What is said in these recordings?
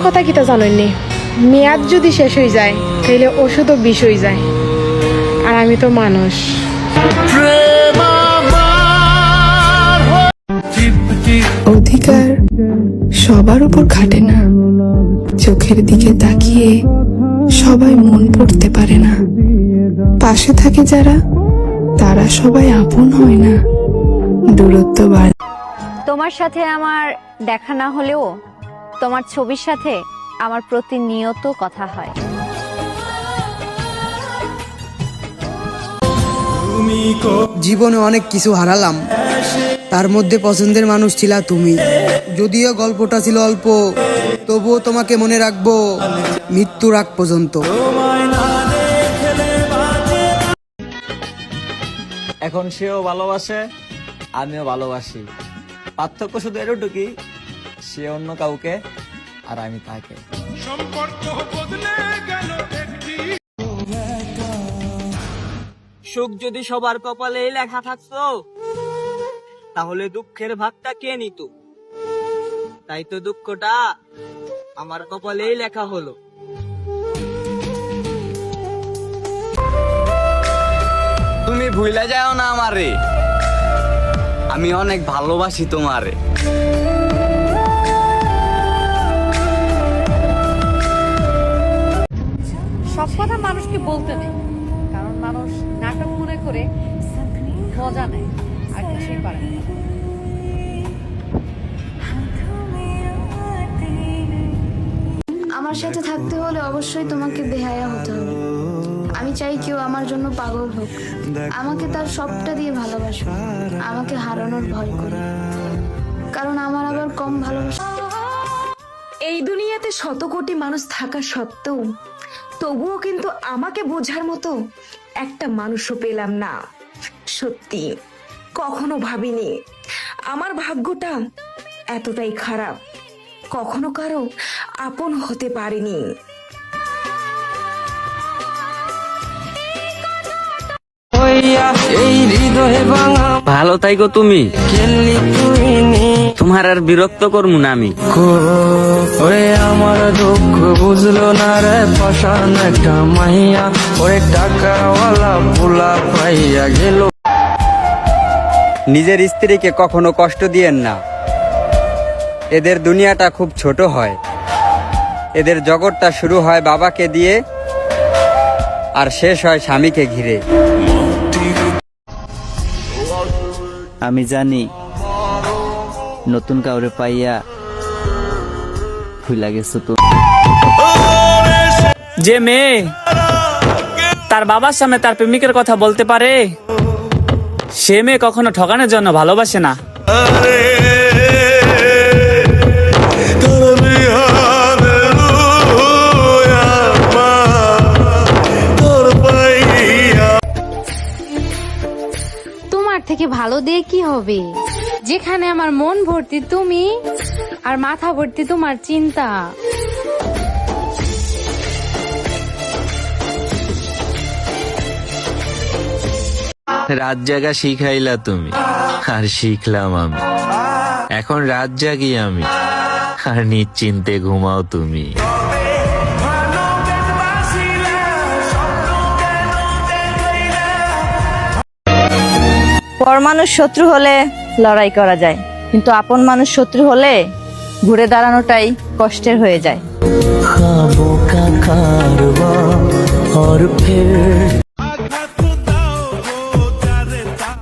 কথা কিতা জানেননি, মেয়াদ যদি শেষ হয়ে যায় তাহলে ওষুধও বিষ হয়ে যায়। আর আমি তো মানুষ। অধিকার সবার উপর খাটে না, চোখের দিকে তাকিয়ে সবাই মন পড়তে পারে না। পাশে থাকে যারা, তারা সবাই আপন হয় না, দূরত্ব বাড়ে। তোমার সাথে আমার দেখা না হলেও তোমার ছবির সাথে আমার প্রতিনিয়ত কথা হয়। জীবনে অনেক কিছু হারালাম, তার মধ্যে পছন্দের মানুষ ছিলা তুমি। যদিও গল্পটা ছিল অল্প, তবুও তোমাকে মনে রাখবো মৃত্যুর আগ পর্যন্ত। এখন সেও ভালোবাসে, আমিও ভালোবাসি। পার্থক্য শুধু এটুকুই, সে অন্য কাউকে আর আমি তাকে। সুখ যদি সবার কপালে লেখা থাকতো, তাহলে দুঃখের ভাগটা কে নিত? তাই তো দুঃখটা আমার কপালেই লেখা হলো। তুমি ভুলে যাও না আমারে, আমি অনেক ভালোবাসি তোমারে। সব কথা মানুষকে বলতে নেই, কারণ মানুষ নাটক মনে করে মজা নেয় আর কিছুই পারে না। আমার সাথে থাকতে হলে অবশ্যই তোমাকে বেহায়া হতে হবে। আমি চাই কেউ আমার জন্য পাগল হোক, আমাকে তার সবটা দিয়ে ভালোবাসো, আমাকে হারানোর ভয় করে, কারণ আমার আবার কম ভালোবাসা। এই দুনিয়াতে শত কোটি মানুষ থাকা সত্ত্বেও তবুও কিন্তু আমাকে বোঝার মতো একটা মানুষও পেলাম না। সত্যি কখনো ভাবিনি আমার ভাগ্যটা এতটাই খারাপ, কখনো কারো আপন হতে পারিনি। ভালো তাই গো তুমি, তোমার আর বিরক্ত করবো না আমি। আমার দুঃখ বুঝলো না রে পাশান একটা মাইয়া, ওরে টাকাওয়ালা পোলা পাইয়া গেল। নিজের স্ত্রীকে কখনো কষ্ট দিয়েন না, এদের দুনিয়াটা খুব ছোট হয়। এদের জগৎটা শুরু হয় বাবাকে দিয়ে আর শেষ হয় স্বামীকে ঘিরে। আমি জানি নতুন কাউরে পাইয়া ভুলা গেছো তো। যে মেয়ে তার বাবার সামনে তার প্রেমিকের কথা বলতে পারে, সে মেয়ে কখনো ঠকানোর জন্য ভালোবাসে না। তোমার থেকে ভালো দিয়ে কি হবে, যেখানে আমার মন ভর্তি তুমি আর মাথা ভর্তি তোমার চিন্তা। রাত জাগা শিখাইলা তুমি, আর শিখলাম আমি। এখন রাত জাগি আমি, আর নিশ্চিন্তে ঘুমাও তুমি। পর মানুষ শত্রু হলে লড়াই করা যায়, কিন্তু আপন মানুষ শত্রু হলে ঘুরে দাঁড়ানোটাই কষ্টের হয়ে যায়।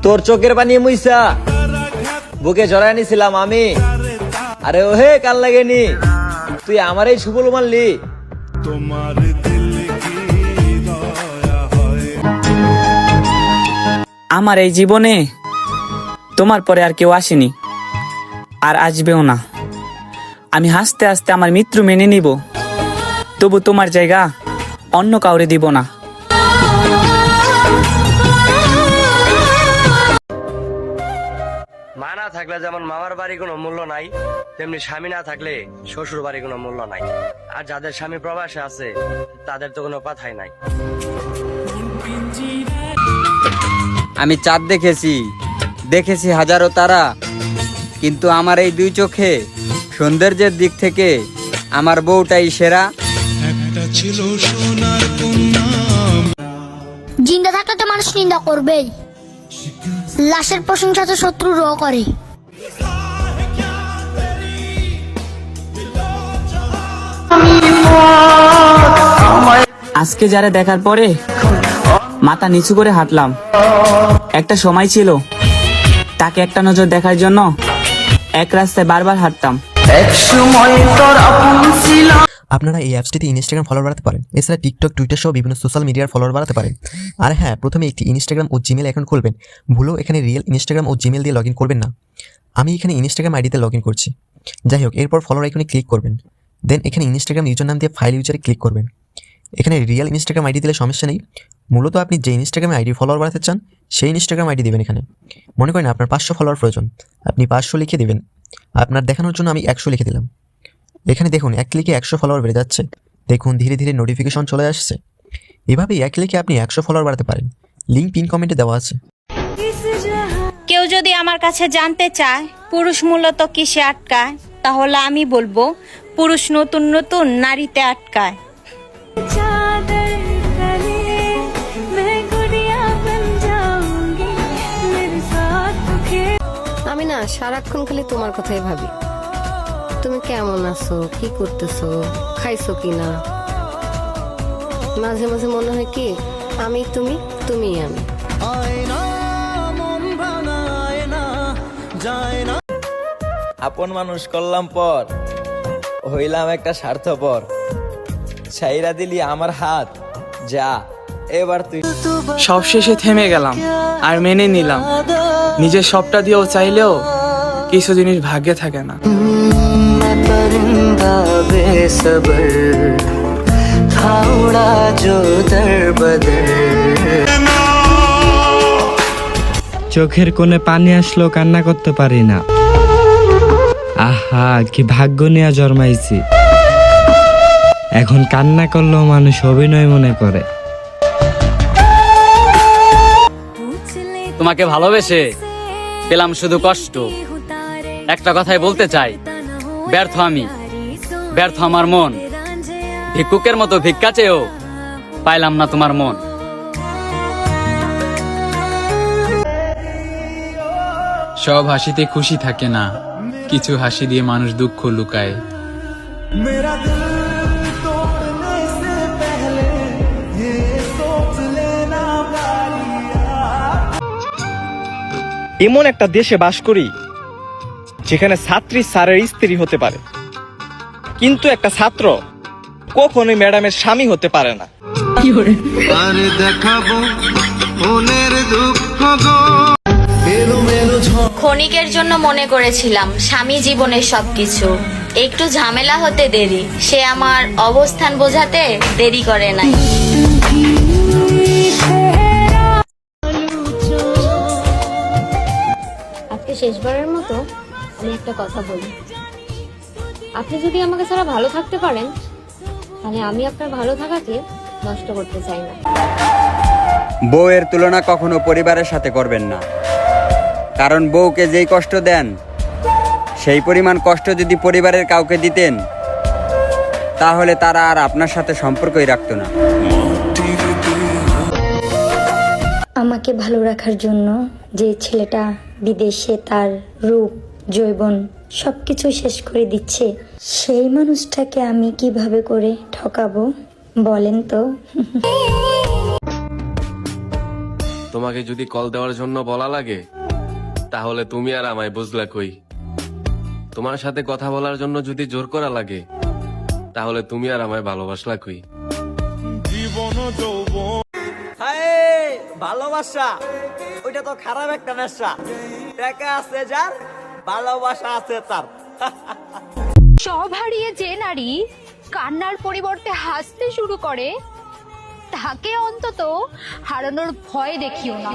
তোর চোখের পানি মুইসা বুকে জড়াই নিছিলাম আমি, আরে ওহে কাল লাগেনি, তুই আমারই সুবল মারলি। আমার এই জীবনে তোমার পরে আর কেউ আসেনি, আর আসবেও না। আমি হাসতে হাসতে আমার মৃত্যু মেনে নিব, তবু তোমার জায়গা অন্য কাউরে দিব না। মা না থাকলে যেমন মামার বাড়ি কোনো মূল্য নাই, তেমনি স্বামী না থাকলে শ্বশুর বাড়ি কোনো মূল্য নাই। আর যাদের স্বামী প্রবাসে আছে তাদের তো কোনো কথাই নাই। আমি চাঁদ দেখেছি, দেখেছি হাজারো তারা, কিন্তু আমার এই দুই চোখে সৌন্দর্যের দিক থেকে আমার বউটাই সেরা। জিন্দা থাকলে তো মানুষ নিন্দা করবেই, লাশের প্রশংসা তো শত্রুরাও করে। আজকে যারা দেখার পরে মাথা নিচু করে হাঁটলাম, একটা সময় ছিল তাকে একটা নজর দেখার জন্য এক রাস্তায় বারবার হাঁটতাম। আপনারা এই অ্যাপসটিতে ইনস্টাগ্রাম ফলোয়ার বাড়াতে পারেন, এছাড়া টিকটক, টুইটার সহ বিভিন্ন সোশ্যাল মিডিয়ার ফলোয়ার বাড়াতে পারেন। আর হ্যাঁ, প্রথমে একটি ইনস্টাগ্রাম ও জিমেল অ্যাকাউন্ট খুলবেন। ভুলেও এখানে রিয়েল ইনস্টাগ্রাম ও জিমেল দিয়ে লগ ইন করবেন না। আমি এখানে ইনস্টাগ্রাম আইডিতে লগ ইন করছি। যাই হোক, এরপর ফলোয়ার আইকনে ক্লিক করবেন। দেন এখানে ইনস্টাগ্রাম ইউজার নাম দিয়ে ফাইল ইউজারে ক্লিক করবেন। এখানে রিয়েল ইনস্টাগ্রাম আইডি দিলে সমস্যা নেই, মূলত আপনি যে ইনস্টাগ্রামে আইডি ফলোয়ার বাড়াতে চান সেই ইনস্টাগ্রাম আইডি দেবেন। এখানে মনে করেন আপনার 500 ফলোয়ার প্রয়োজন, আপনি 500 লিখে দেবেন। আপনার দেখানোর জন্য আমি 100 লিখে দিলাম। এখানে দেখুন এক ক্লিকে 100 ফলোয়ার বেড়ে যাচ্ছে। দেখুন ধীরে ধীরে নোটিফিকেশন চলে আসছে। এভাবেই এক ক্লিকে আপনি 100 ফলোয়ার বাড়াতে পারেন। লিঙ্ক পিন কমেন্টে দেওয়া আছে। কেউ যদি আমার কাছে জানতে চায় পুরুষ মূলত কিসে আটকায়, তাহলে আমি বলবো পুরুষ নতুন নতুন নারীতে আটকায়। আমি না সারাক্ষণ খালি তোমার কথাই ভাবি। তুমি কেমন আছো, কি করতেছো, খাইছো কিনা। মাঝে মাঝে মনে হয় কি আমি তুমি, তুমি আমি। আপন মানুষ করলাম পর, হইলাম একটা স্বার্থপর। ছাইরা দিলি আমার হাত, যা এবার তুই। সব শেষে থেমে গেলাম আর মেনে নিলাম, নিজের সবটা দিয়েও চাইলেও কিছু জিনিস ভাগ্যে থাকে না। চোখের কোণে পানি আসলো, কান্না করতে পারি না। আহা, কি ভাগ্য নিয়ে জন্মাইছি। এখন কান্না করলেও মানুষ অভিনয় মনে করে। তোমাকে ভালোবেসে পেলাম শুধু কষ্ট। একটা কথাই বলতে চাই, ব্যর্থ আমি, ব্যর্থ আমার মন। ভিক্ষুকের মতো ভিক্ষা চেয়েও পাইলাম না তোমার মন। সব হাসিতে খুশি থাকে না, কিছু হাসি দিয়ে মানুষ দুঃখ লুকায়। এমন একটা দেশে বাস করি যেখানে ছাত্রী স্যারের স্ত্রী হতে পারে, কিন্তু একটা ছাত্র কখনোই ম্যাডামের স্বামী হতে পারে না। ক্ষণিকের জন্য মনে করেছিলাম স্বামী জীবনের সবকিছু। একটু ঝামেলা হতে দেরি, সে আমার অবস্থান বোঝাতে দেরি করে নাই। আজকে শেষবারের মতো আমি একটা কথা বলি, আপনি যদি আমাকে ছাড়া ভালো থাকতে পারেন তাহলে আমি আপনার ভালো থাকাকে নষ্ট করতে চাই না। বউয়ের তুলনা কখনো পরিবারের সাথে করবেন না, কারণ বউকে যেই কষ্ট দেন সেই পরিমাণ কষ্ট যদি পরিবারের কাউকে দিতেন তাহলে তারা আর আপনার সাথে সম্পর্কই রাখতো না। আমাকে ভালো রাখার জন্য যে ছেলেটা বিদেশে তার রূপ যৌবন সবকিছু শেষ করে দিচ্ছে, সেই মানুষটাকে আমি কিভাবে করে ঠকাবো বলেন তো? তোমাকে যদি কল দেওয়ার জন্য বলা লাগে তাহলে তুমি আর আমায় বুঝলা কই। তোমার সাথে কথা বলার জন্য যদি জোর করা লাগে তাহলে তুমি আর আমায় ভালোবাসলা কই। ভালোবাসা ওইটা তো খারাপ একটা নেশা। টাকা আছে যার, ভালোবাসা আছে তার। সব হারিয়ে যে নারী কান্নার পরিবর্তে হাসতে শুরু করে, তাকে অন্তত হারানোর ভয় দেখিও না।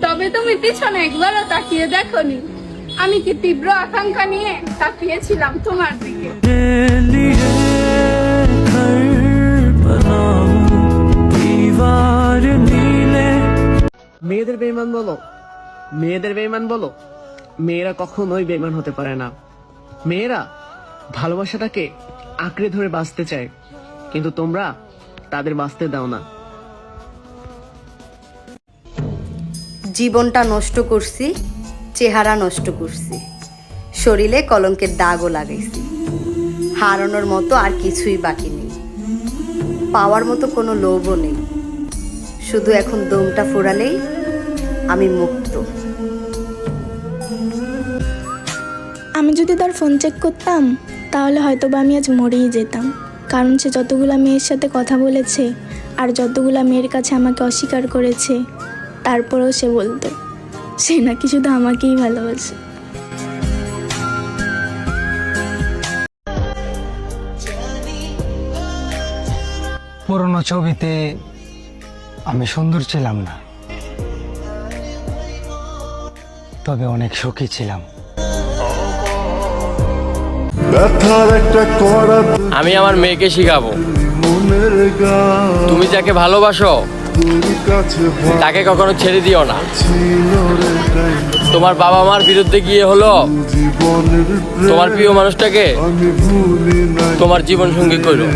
তবে তুমি পিছনে একবারও তাকিয়ে দেখোনি, আমি কি তীব্র আকাঙ্ক্ষা নিয়ে তাকিয়েছিলাম তোমার দিকে। মেয়েদের বেঈমান বলো, মেয়েদের বেঈমান বলো, মেয়েরা কখনোই বেঈমান হতে পারে না। মেয়েরা ভালোবাসাটাকে আঁকড়ে ধরে বাঁচতে চায়, কিন্তু তোমরা তাদের বাঁচতে দাও না। জীবনটা নষ্ট করছি, চেহারা নষ্ট করছি, শরীরে কলঙ্কের দাগও লাগাইছি। হারানোর মতো আর কিছুই বাকি নেই, পাওয়ার মতো কোনো লোভও নেই। শুধু এখন দমটা ফুরালেই আমি মুক্ত। আমি যদি তার ফোন চেক করতাম তাহলে হয়তো বা আমি আজ মরেই যেতাম, কারণ সে যতগুলা মেয়ের সাথে কথা বলেছে আর যতগুলা মেয়ের কাছে আমাকে অস্বীকার করেছে, তারপরেও সে বলতো সে নাকি শুধু আমাকেই ভালোবাসে। পুরনো ছবিতে আমি সুন্দর ছিলাম না, তবে অনেক সুখী ছিলাম। আমি আমার মেয়েকে শিখাবো, তুমি যাকে ভালোবাসো তাকে কখনো ছেড়ে দিও না। তোমার বাবা মার বিরুদ্ধে গিয়ে হলো তোমার প্রিয় মানুষটাকে তোমার জীবন সঙ্গী করো।